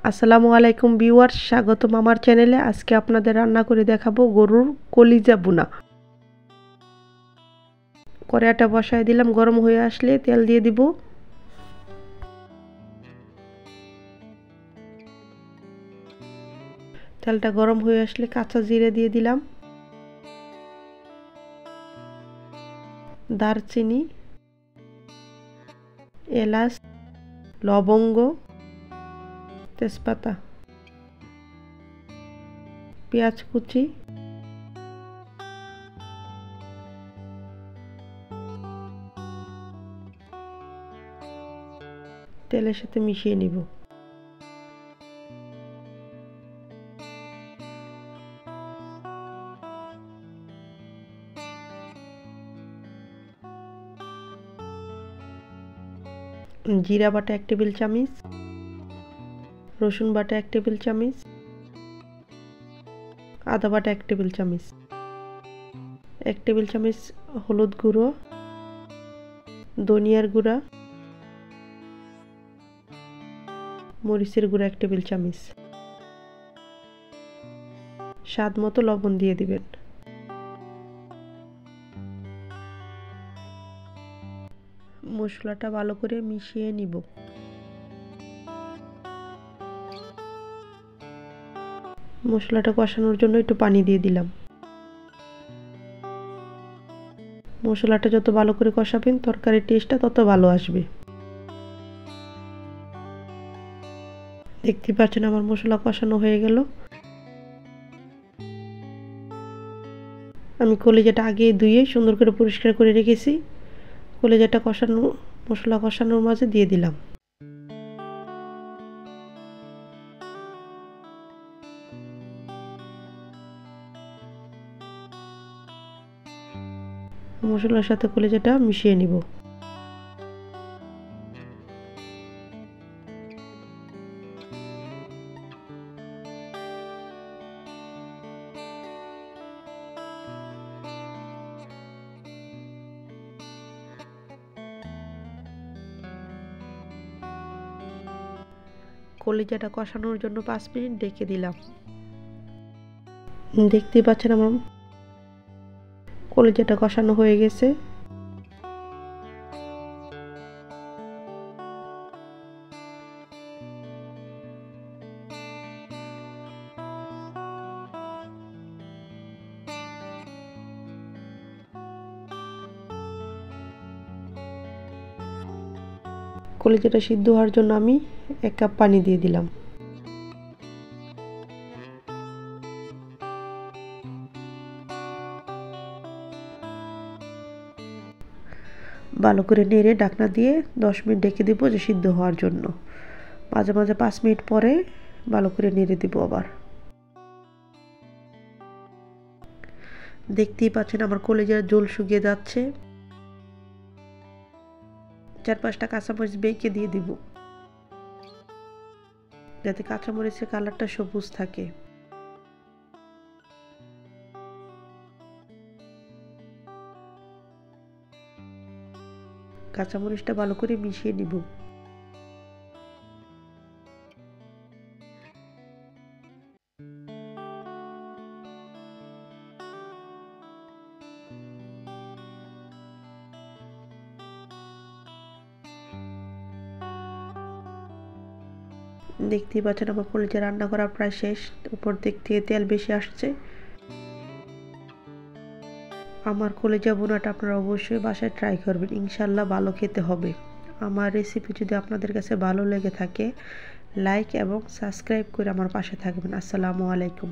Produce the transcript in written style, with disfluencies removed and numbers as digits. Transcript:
আসসালামু আলাইকুম ভিউয়ার্স, স্বাগতম আমার চ্যানেলে। আজকে আপনাদের রান্না করে দেখাবো গরুর কলিজা ভুনা। কড়াইটা বসায় দিলাম, গরম হয়ে আসলে তেল দিয়ে দিব। তেলটা গরম হয়ে আসলে কাঁচা জিরে দিয়ে দিলাম, দারচিনি, এলাচ, লবঙ্গ, তেজপাতা, পেঁয়াজ কুচি, তেলের সাথে মিশিয়ে নিব। জিরা বাটা 1 টেবিল চামচ, রসুন বাটা 1 টেবিল চামচ, আদা বাটা 1 টেবিল চামচ, 1 টেবিল চামচ হলুদ গুঁড়ো, ধনিয়ার গুঁড়া, মরিচের গুঁড়া 1 টেবিল চামচ, স্বাদ মতো লবণ দিয়ে দিবেন। মশলাটা ভালো করে মিশিয়ে নিব। মশলাটা কষানোর জন্য একটু পানি দিয়ে দিলাম। মশলাটা যত ভালো করে কষাবেন তরকারির টেস্টটা তত ভালো আসবে। দেখতে পাচ্ছেন আমার মশলা কষানো হয়ে গেল। আমি কলিজাটা আগে ধুয়ে সুন্দর করে পরিষ্কার করে রেখেছি। কলিজাটা কষানো, মশলা কষানোর মাঝে দিয়ে দিলাম। মশলার সাথে কলিজাটা মিশিয়ে নিব। কলিজাটা কষানোর জন্য 5 মিনিট ঢেকে দিলাম। দেখতে পাচ্ছেন আমার কলিজাটা কষানো হয়ে গেছে। কলিজাটা সিদ্ধ হওয়ার জন্য আমি 1 কাপ পানি দিয়ে দিলাম। ভালো করে নেড়ে ঢাকনা দিয়ে 10 মিনিট ঢেকে দিব যে সিদ্ধ হওয়ার জন্য। মাঝে মাঝে 5 মিনিট পরে ভালো করে নেড়ে দিব আবার। দেখতেই পাচ্ছেন আমার কলিজার ঝোল শুকিয়ে যাচ্ছে। 4-5টা কাঁচামরিচ বেঁকে দিয়ে দিব, যাতে কাঁচামরিচের কালারটা সবুজ থাকে। কাঁচামরিচটা ভালো করে মিশিয়ে নিব। দেখতেই পাচ্ছেন আমার কলিজা রান্না করা প্রায় শেষ। উপর দিক থেকে তেল বেশি আসছে। আমার কলিজা ভুনাটা আপনারা অবশ্যই বাসায় ট্রাই করবেন, ইনশাল্লাহ ভালো খেতে হবে। আমার রেসিপি যদি আপনাদের কাছে ভালো লেগে থাকে, লাইক এবং সাবস্ক্রাইব করে আমার পাশে থাকবেন। আসসালামু আলাইকুম।